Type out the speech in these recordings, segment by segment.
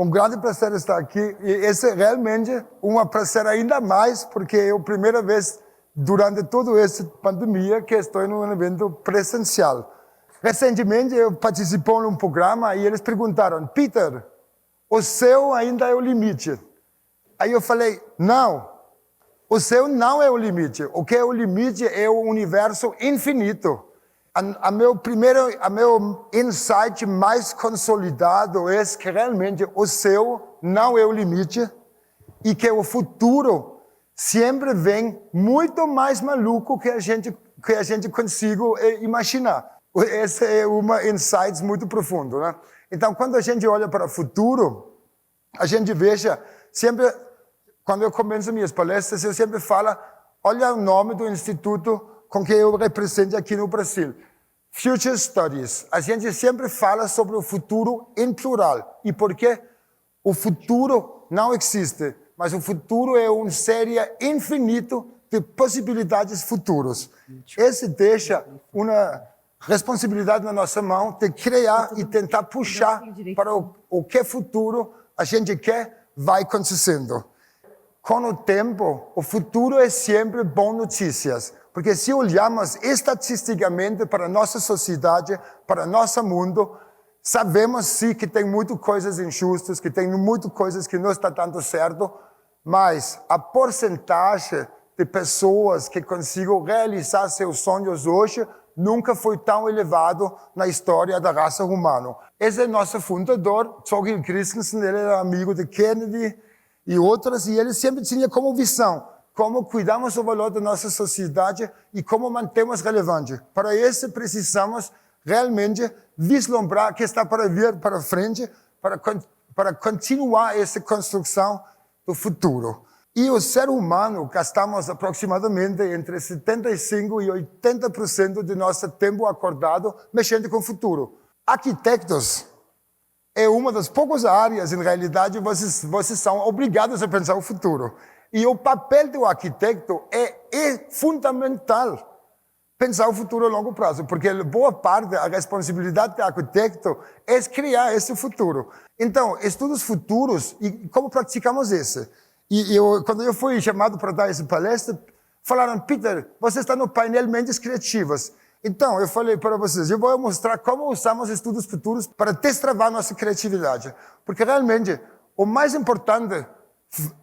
um grande prazer estar aqui. E esse é realmente um prazer ainda mais, porque é a primeira vez durante toda essa pandemia que estou em um evento presencial. Recentemente eu participei em um programa e eles perguntaram: Peter, o céu ainda é o limite? Aí eu falei: não, o céu não é o limite. O que é o limite é o universo infinito. A meu insight mais consolidado é que realmente o céu não é o limite e que o futuro sempre vem muito mais maluco que a gente consiga imaginar. Esse é um insight muito profundo, né? Então, quando a gente olha para o futuro, a gente veja sempre, quando eu começo minhas palestras, eu sempre falo: olha o nome do instituto com que eu represento aqui no Brasil. Future Studies. A gente sempre fala sobre o futuro em plural. E por quê? O futuro não existe, mas o futuro é uma série infinita de possibilidades futuras. Esse deixa uma responsabilidade na nossa mão de criar e tentar puxar para o que futuro a gente quer vai acontecendo. Com o tempo, o futuro é sempre boas notícias. Porque se olhamos estatisticamente para a nossa sociedade, para o nosso mundo, sabemos sim que tem muitas coisas injustas, que tem muitas coisas que não estão dando certo, mas a porcentagem de pessoas que conseguem realizar seus sonhos hoje nunca foi tão elevado na história da raça humana. Esse é nosso fundador, Torgill Christensen, ele era amigo de Kennedy e outros, e ele sempre tinha como visão como cuidamos do valor da nossa sociedade e como mantemos relevante. Para isso, precisamos realmente vislumbrar o que está para vir para frente, para continuar essa construção do futuro. E o ser humano, gastamos aproximadamente entre 75% e 80% do nosso tempo acordado mexendo com o futuro. Arquitetos é uma das poucas áreas, em realidade, vocês são obrigados a pensar o futuro. E o papel do arquiteto é fundamental pensar o futuro a longo prazo, porque boa parte da responsabilidade do arquiteto é criar esse futuro. Então, estudos futuros, e como praticamos isso? Quando eu fui chamado para dar essa palestra, falaram: Peter, você está no painel Mentes Criativas. Então, eu falei para vocês, eu vou mostrar como usamos estudos futuros para destravar nossa criatividade. Porque realmente, o mais importante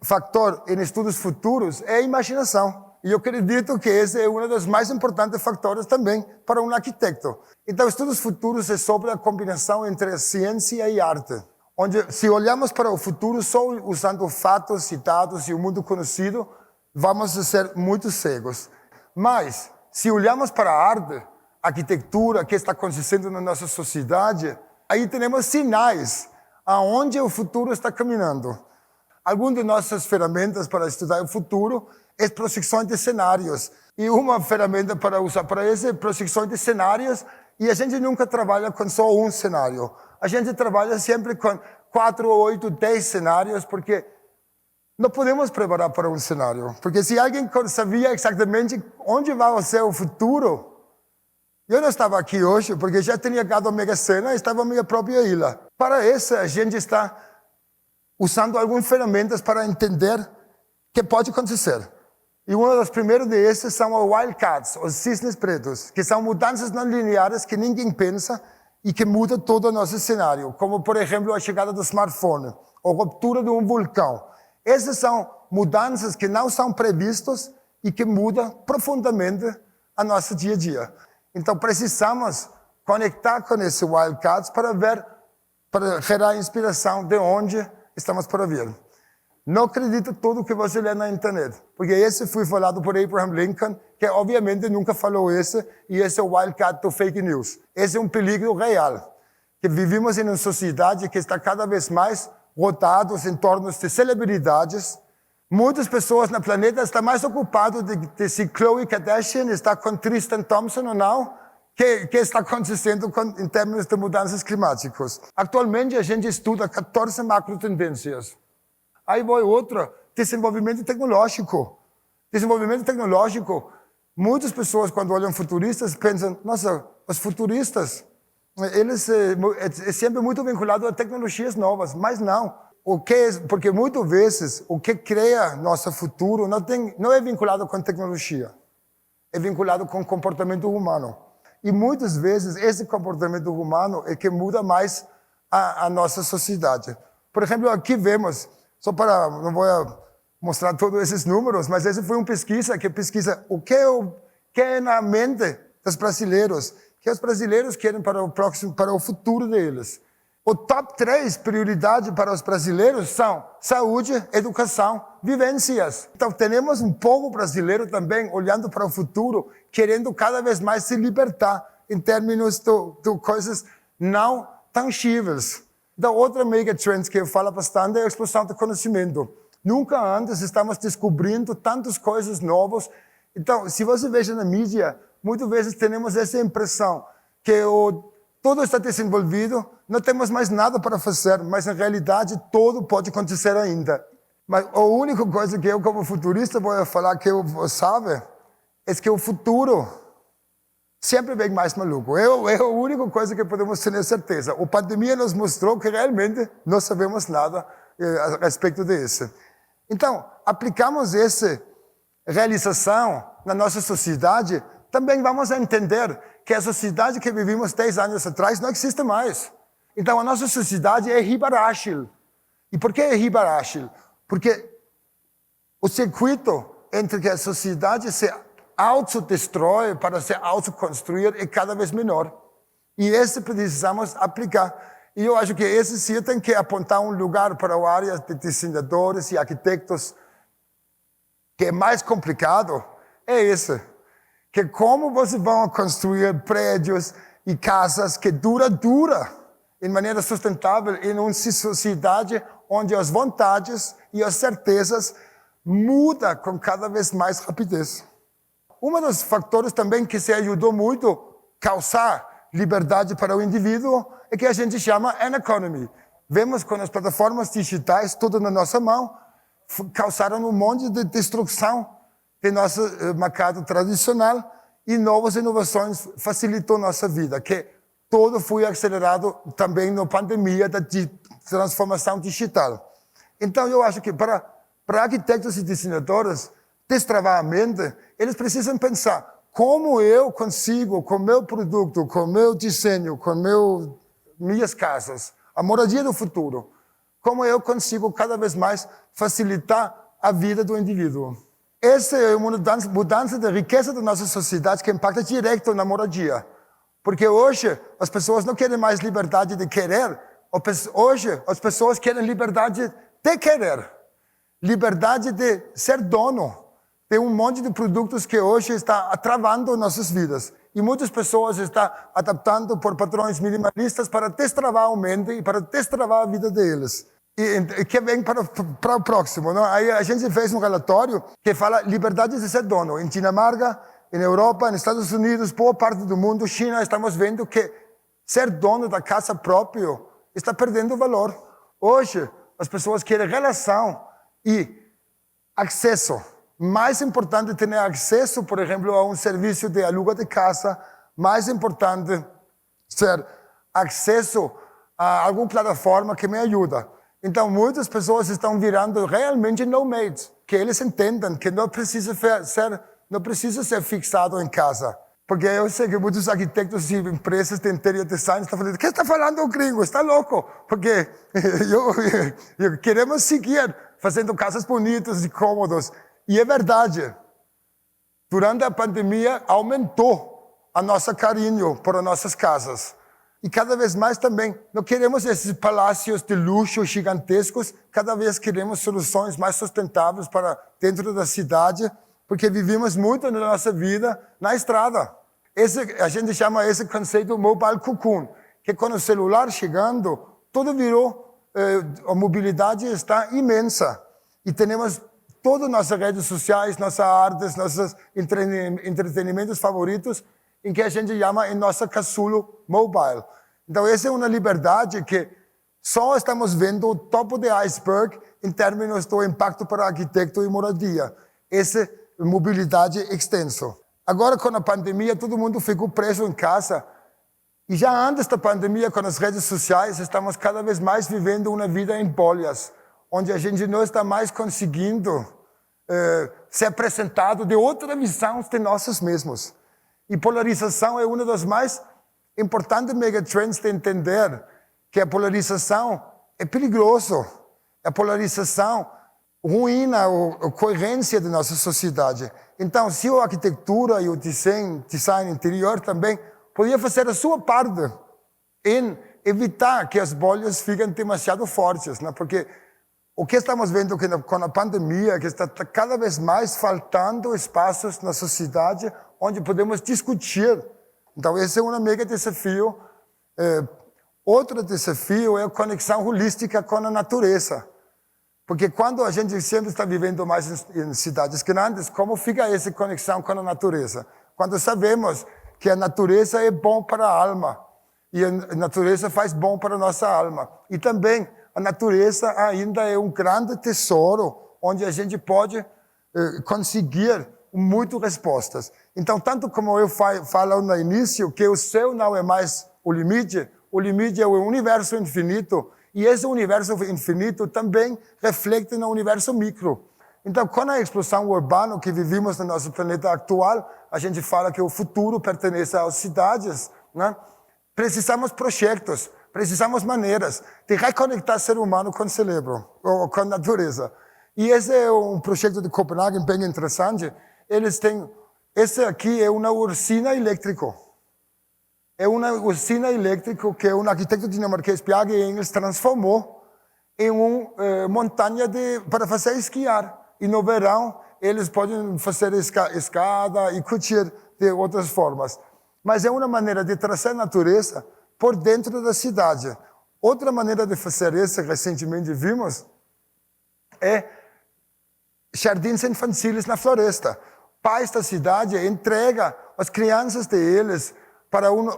fator em estudos futuros é a imaginação. E eu acredito que esse é um dos mais importantes fatores também para um arquiteto. Então, estudos futuros é sobre a combinação entre a ciência e a arte. Onde, se olhamos para o futuro só usando fatos, citados e o mundo conhecido, vamos ser muito cegos. Mas, se olhamos para a arte, a arquitetura, que está acontecendo na nossa sociedade, aí temos sinais aonde o futuro está caminhando. Algumas de nossas ferramentas para estudar o futuro é projeção de cenários. E uma ferramenta para usar para isso é projeção de cenários, e a gente nunca trabalha com só um cenário. A gente trabalha sempre com 4, 8, 10 cenários, porque não podemos preparar para um cenário. Porque se alguém sabia exatamente onde vai ser o futuro, eu não estava aqui hoje, porque já tinha ganhado a Mega Sena e estava na minha própria ilha. Para isso, a gente está usando algumas ferramentas para entender o que pode acontecer. E uma das primeiras desses são os wildcats, os cisnes pretos, que são mudanças não lineares que ninguém pensa e que mudam todo o nosso cenário, como, por exemplo, a chegada do smartphone, ou a ruptura de um vulcão. Essas são mudanças que não são previstas e que mudam profundamente a nosso dia a dia. Então, precisamos conectar com esses wildcats para gerar inspiração de onde estamos para vir. Não acredito tudo que você lê na internet, porque esse foi falado por Abraham Lincoln, que obviamente nunca falou isso, e esse é o wildcat do fake news. Esse é um perigo real, que vivimos em uma sociedade que está cada vez mais rotada em torno de celebridades. Muitas pessoas no planeta estão mais ocupadas de se Khloe Kardashian está com Tristan Thompson ou não, que está acontecendo em termos de mudanças climáticas. Atualmente, a gente estuda 14 macro-tendências. Aí vai outra, desenvolvimento tecnológico. Desenvolvimento tecnológico, muitas pessoas, quando olham futuristas, pensam: nossa, os futuristas, eles é sempre muito vinculado a tecnologias novas. Mas não. porque muitas vezes o que cria nosso futuro não é vinculado com tecnologia, é vinculado com comportamento humano. E muitas vezes esse comportamento humano é que muda mais a nossa sociedade. Por exemplo, aqui vemos, não vou mostrar todos esses números, mas essa foi uma pesquisa que pesquisa o que é na mente dos brasileiros, que os brasileiros querem para o futuro deles. O top 3 prioridades para os brasileiros são saúde, educação, vivências. Então, temos um povo brasileiro também olhando para o futuro, querendo cada vez mais se libertar em termos de coisas não tangíveis. Então, outra mega trend que eu falo bastante é a explosão do conhecimento. Nunca antes estamos descobrindo tantas coisas novas. Então, se você veja na mídia, muitas vezes temos essa impressão que tudo está desenvolvido, não temos mais nada para fazer, mas na realidade tudo pode acontecer ainda. Mas a única coisa que eu como futurista vou falar que eu sabe é que o futuro sempre vem mais maluco. É a única coisa que podemos ter certeza. A pandemia nos mostrou que realmente não sabemos nada a respeito disso. Então, aplicamos essa realização na nossa sociedade, também vamos a entender que a sociedade que vivimos 10 anos atrás não existe mais. Então, a nossa sociedade é hibátil. E por que é hibátil? Porque o circuito entre que a sociedade se autodestrói para se autoconstruir é cada vez menor. E esse precisamos aplicar. E eu acho que esse sim tem que apontar um lugar para a área de desenhadores e arquitetos que é mais complicado, é esse. Que como vocês vão construir prédios e casas que dura em maneira sustentável em uma sociedade onde as vontades e as certezas mudam com cada vez mais rapidez. Um dos fatores também que se ajudou muito a causar liberdade para o indivíduo é que a gente chama an economy. Vemos com as plataformas digitais, tudo na nossa mão, causaram um monte de destruição de nosso mercado tradicional e novas inovações facilitou nossa vida, que tudo foi acelerado também na pandemia da transformação digital. Então, eu acho que para arquitetos e desenhadores, destravar a mente, eles precisam pensar como eu consigo, com meu produto, com meu desenho, com minhas casas, a moradia do futuro, como eu consigo cada vez mais facilitar a vida do indivíduo. Essa é uma mudança de riqueza da nossa sociedade que impacta direto na moradia. Porque hoje as pessoas não querem mais liberdade de querer, hoje as pessoas querem liberdade de querer. Liberdade de ser dono. Tem um monte de produtos que hoje está travando nossas vidas. E muitas pessoas estão adaptando por padrões minimalistas para destravar a mente e para destravar a vida deles. E que vem para o próximo. Não? Aí a gente fez um relatório que fala liberdade de ser dono. Em Dinamarca, em Europa, nos Estados Unidos, boa parte do mundo, China, estamos vendo que ser dono da casa própria está perdendo valor. Hoje, as pessoas querem relação e acesso. Mais importante ter acesso, por exemplo, a um serviço de aluguel de casa. Mais importante ter acesso a alguma plataforma que me ajuda. Então, muitas pessoas estão virando realmente nomads, que eles entendem que não precisa ser fixado em casa. Porque eu sei que muitos arquitetos e empresas de interior design estão falando, o que está falando o gringo? Está louco? Porque queremos seguir fazendo casas bonitas e cômodas. E é verdade. Durante a pandemia, aumentou a nosso carinho por nossas casas. E cada vez mais também, não queremos esses palácios de luxo gigantescos, cada vez queremos soluções mais sustentáveis para dentro da cidade, porque vivemos muito na nossa vida na estrada. A gente chama esse conceito mobile cocoon, que com o celular chegando, tudo virou, a mobilidade está imensa. E temos todas as nossas redes sociais, nossas artes, nossos entretenimentos favoritos, em que a gente chama em nosso casulo mobile. Então, essa é uma liberdade que só estamos vendo o topo do iceberg em termos do impacto para arquiteto e moradia. Essa mobilidade extensa. Agora, com a pandemia, todo mundo ficou preso em casa. E já antes da pandemia, com as redes sociais, estamos cada vez mais vivendo uma vida em bolhas, onde a gente não está mais conseguindo ser apresentado de outra visão de nós mesmos. E polarização é uma das mais importantes megatrends de entender que a polarização é perigoso. A polarização ruína a coerência da nossa sociedade. Então, se a arquitetura e o design interior também podia fazer a sua parte em evitar que as bolhas fiquem demasiado fortes, né? Porque o que estamos vendo que com a pandemia, que está cada vez mais faltando espaços na sociedade onde podemos discutir. Então, esse é um mega desafio. Outro desafio é a conexão holística com a natureza. Porque quando a gente sempre está vivendo mais em cidades grandes, como fica essa conexão com a natureza? Quando sabemos que a natureza é bom para a alma, e a natureza faz bom para a nossa alma. E também a natureza ainda é um grande tesouro, onde a gente pode conseguir muitas respostas. Então, tanto como eu falo no início, que o céu não é mais o limite é o universo infinito, e esse universo infinito também reflete no universo micro. Então, com a explosão urbana que vivimos no nosso planeta atual, a gente fala que o futuro pertence às cidades, né? Precisamos projetos, precisamos maneiras de reconectar o ser humano com o cérebro, ou com a natureza. E esse é um projeto de Copenhague bem interessante. Eles têm, esse aqui é uma usina elétrica. É uma usina elétrica que um arquiteto dinamarquês, Bjarke Ingels, transformou em uma montanha para fazer esquiar. E no verão, eles podem fazer escada e curtir de outras formas. Mas é uma maneira de trazer a natureza por dentro da cidade. Outra maneira de fazer isso, recentemente vimos, é jardins infantis na floresta. Pais da cidade entregam as crianças deles para um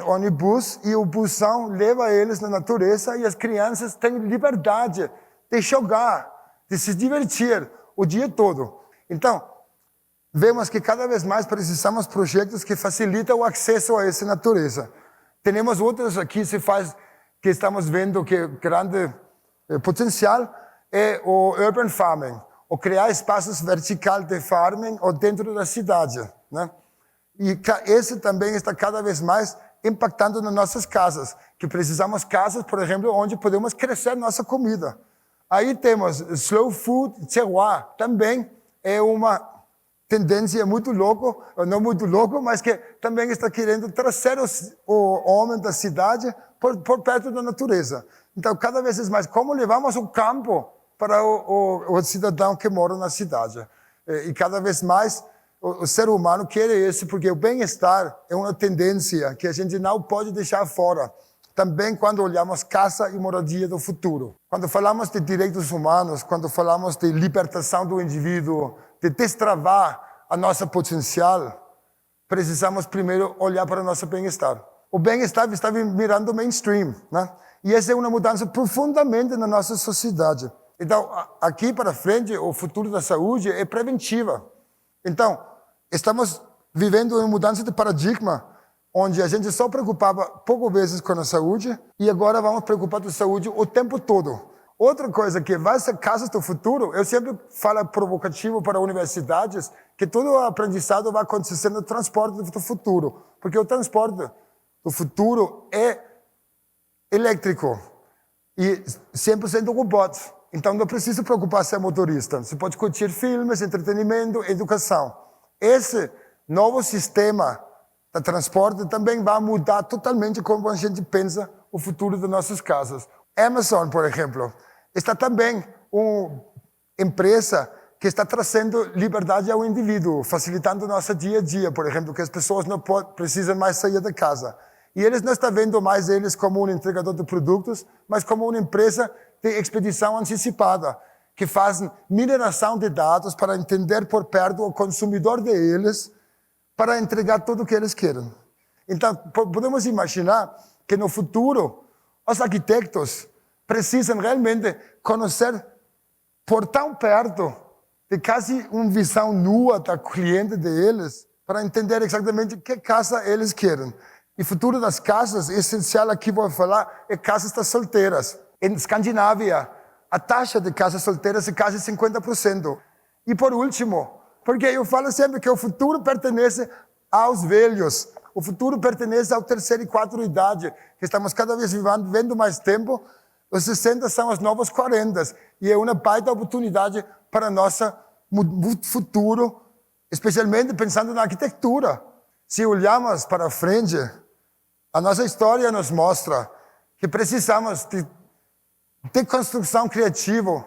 ônibus e o busão leva eles na natureza e as crianças têm liberdade de jogar, de se divertir o dia todo. Então, vemos que cada vez mais precisamos de projetos que facilitam o acesso a essa natureza. Temos outros aqui que estamos vendo que grande potencial é o urban farming, ou criar espaços verticais de farming ou dentro da cidade, né? E esse também está cada vez mais impactando nas nossas casas, que precisamos de casas, por exemplo, onde podemos crescer nossa comida. Aí temos slow food terroir, também é uma tendência muito louca, não muito louca, mas que também está querendo trazer o homem da cidade por perto da natureza. Então, cada vez mais, como levamos o campo para o cidadão que mora na cidade? E cada vez mais o ser humano quer isso, porque o bem-estar é uma tendência que a gente não pode deixar fora. Também quando olhamos casa e moradia do futuro. Quando falamos de direitos humanos, quando falamos de libertação do indivíduo, de destravar a nossa potencial, precisamos primeiro olhar para o nosso bem-estar. O bem-estar está virando mainstream, né? E essa é uma mudança profundamente na nossa sociedade. Então, aqui para frente, o futuro da saúde é preventiva. Então, estamos vivendo uma mudança de paradigma, onde a gente só preocupava pouco vezes com a saúde e agora vamos preocupar com a saúde o tempo todo. Outra coisa que vai ser casas do futuro, eu sempre falo provocativo para universidades que todo o aprendizado vai acontecer no transporte do futuro, porque o transporte do futuro é elétrico e 100% robôs. Então não precisa preocupar se é motorista. Você pode curtir filmes, entretenimento, educação. Esse novo sistema de transporte também vai mudar totalmente como a gente pensa o futuro das nossas casas. Amazon, por exemplo, está também uma empresa que está trazendo liberdade ao indivíduo, facilitando o nosso dia a dia, por exemplo, que as pessoas não precisam mais sair da casa. E eles não estão vendo mais eles como um entregador de produtos, mas como uma empresa de expedição antecipada, que fazem mineração de dados para entender por perto o consumidor deles, para entregar tudo o que eles querem. Então, podemos imaginar que no futuro, os arquitetos precisam realmente conhecer por tão perto, de quase uma visão nua da cliente deles, para entender exatamente que casa eles querem. E o futuro das casas, essencial aqui vou falar, é casas das solteiras. Em Escandinávia, a taxa de casas solteiras é quase 50%. E por último, porque eu falo sempre que o futuro pertence aos velhos. O futuro pertence ao terceiro e quarto idade, que estamos cada vez vivendo mais tempo. Os 60 são os novos 40. E é uma baita oportunidade para nosso futuro, especialmente pensando na arquitetura. Se olharmos para frente, a nossa história nos mostra que precisamos de construção criativa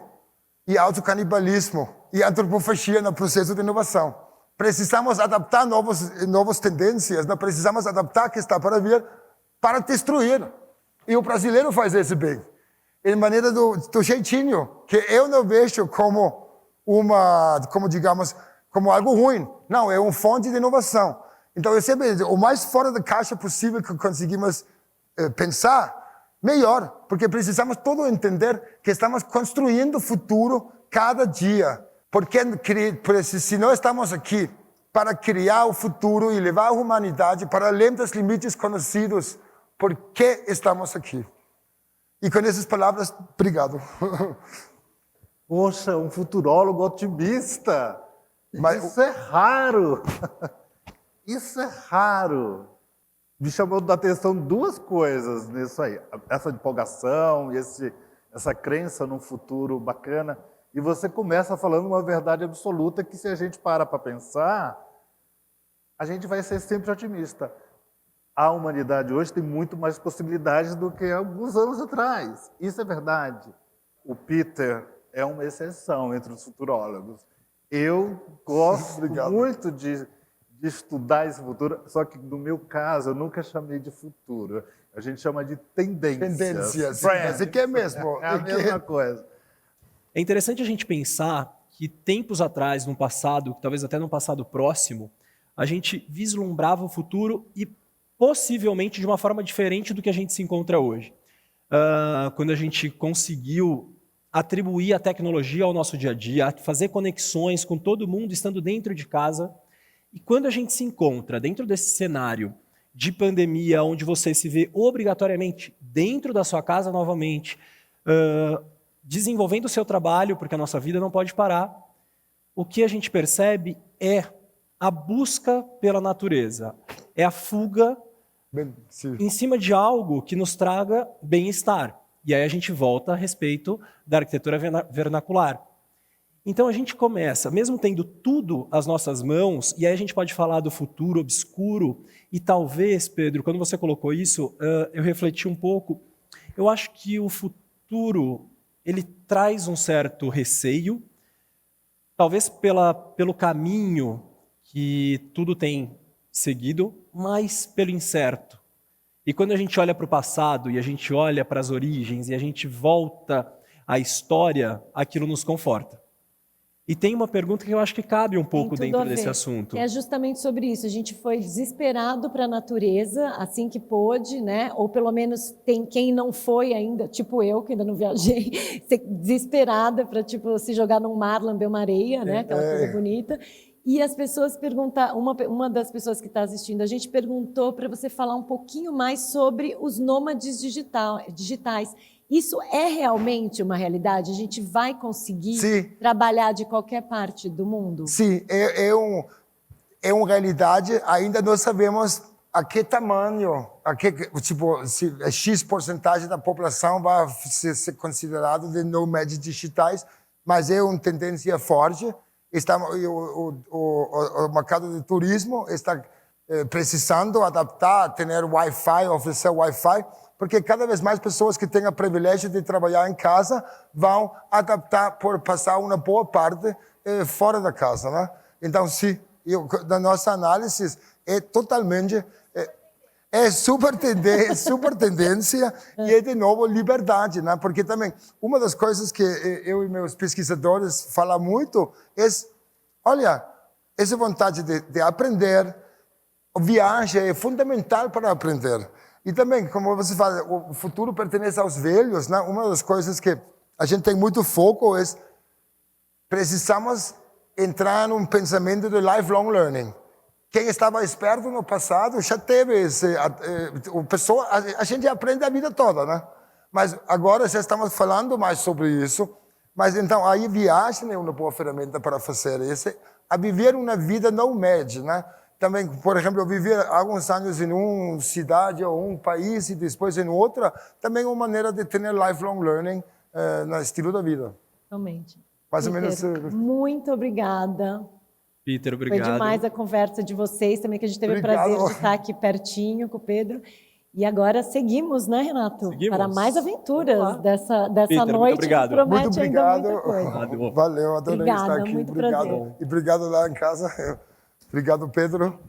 e autocanibalismo e antropofagia no processo de inovação. Precisamos adaptar novas tendências, não precisamos adaptar o que está para vir para destruir. E o brasileiro faz isso bem. De maneira do jeitinho, que eu não vejo como digamos, como algo ruim. Não, é uma fonte de inovação. Então, eu sempre digo, o mais fora da caixa possível que conseguimos pensar, melhor. Porque precisamos todos entender que estamos construindo o futuro cada dia. Porque se nós estamos aqui para criar o futuro e levar a humanidade para além dos limites conhecidos, por que estamos aqui? E com essas palavras, obrigado. Poxa, um futurólogo otimista. Mas, isso é raro. Isso é raro. Me chamou da atenção duas coisas nisso aí. Essa empolgação, essa crença num futuro bacana. E você começa falando uma verdade absoluta que, se a gente para pensar, a gente vai ser sempre otimista. A humanidade hoje tem muito mais possibilidades do que alguns anos atrás. Isso é verdade. O Peter é uma exceção entre os futurólogos. Eu gosto muito de estudar esse futuro, só que no meu caso eu nunca chamei de futuro. A gente chama de tendências. Tendências. Mas é que é mesmo. É a mesma coisa. É interessante a gente pensar que tempos atrás, no passado, talvez até no passado próximo, a gente vislumbrava o futuro e possivelmente de uma forma diferente do que a gente se encontra hoje. Quando a gente conseguiu atribuir a tecnologia ao nosso dia a dia, fazer conexões com todo mundo estando dentro de casa. E quando a gente se encontra dentro desse cenário de pandemia, onde você se vê obrigatoriamente dentro da sua casa novamente, desenvolvendo o seu trabalho, porque a nossa vida não pode parar, o que a gente percebe é a busca pela natureza, é a fuga em cima de algo que nos traga bem-estar. E aí a gente volta a respeito da arquitetura vernacular. Então a gente começa, mesmo tendo tudo às nossas mãos, e aí a gente pode falar do futuro obscuro, e talvez, Pedro, quando você colocou isso, eu refleti um pouco, eu acho que o futuro, ele traz um certo receio, talvez pelo caminho que tudo tem seguido, mas pelo incerto. E quando a gente olha para o passado, e a gente olha para as origens, e a gente volta à história, aquilo nos conforta. E tem uma pergunta que eu acho que cabe um pouco dentro desse assunto. É justamente sobre isso. A gente foi desesperado para a natureza, assim que pôde, né? Ou pelo menos tem quem não foi ainda, tipo eu, que ainda não viajei, desesperada para se jogar num mar, lamber uma areia, né? Aquela coisa bonita. E as pessoas perguntaram, uma das pessoas que está assistindo, a gente perguntou para você falar um pouquinho mais sobre os nômades digitais. Isso é realmente uma realidade? A gente vai conseguir trabalhar de qualquer parte do mundo? Sim, é uma realidade. Ainda não sabemos a que tamanho, se X porcentagem da população vai ser considerado de nômades digitais, mas é uma tendência forte. O mercado de turismo está precisando adaptar, ter Wi-Fi, oferecer Wi-Fi, porque cada vez mais pessoas que têm o privilégio de trabalhar em casa vão adaptar por passar uma boa parte fora da casa, né? Então, sim, da nossa análise é totalmente super tendência e é de novo liberdade, né? Porque também uma das coisas que eu e meus pesquisadores falam muito é, olha, essa vontade de aprender, a viagem é fundamental para aprender. E também, como você fala, o futuro pertence aos velhos, né? Uma das coisas que a gente tem muito foco é precisamos entrar num pensamento de lifelong learning. quem estava esperto no passado já teve a gente aprende a vida toda, né? Mas agora já estamos falando mais sobre isso. Mas então, aí viagem é uma boa ferramenta para fazer isso. A viver uma vida nomade, né? Também, por exemplo, viver alguns anos em uma cidade ou um país e depois em outra, também é uma maneira de ter lifelong learning no estilo da vida. Realmente. Mais ou menos. Muito obrigada. Peter, obrigado. Foi demais a conversa de vocês, também que a gente teve Obrigado. o prazer de estar aqui pertinho com o Pedro. E agora seguimos, né, Renato? Seguimos. Para mais aventuras dessa Peter, muito noite obrigado. que promete Muito ainda obrigado. muita coisa. Valeu, adorei Obrigada, estar aqui. muito Obrigado. prazer. E obrigado lá em casa. Obrigado, Pedro.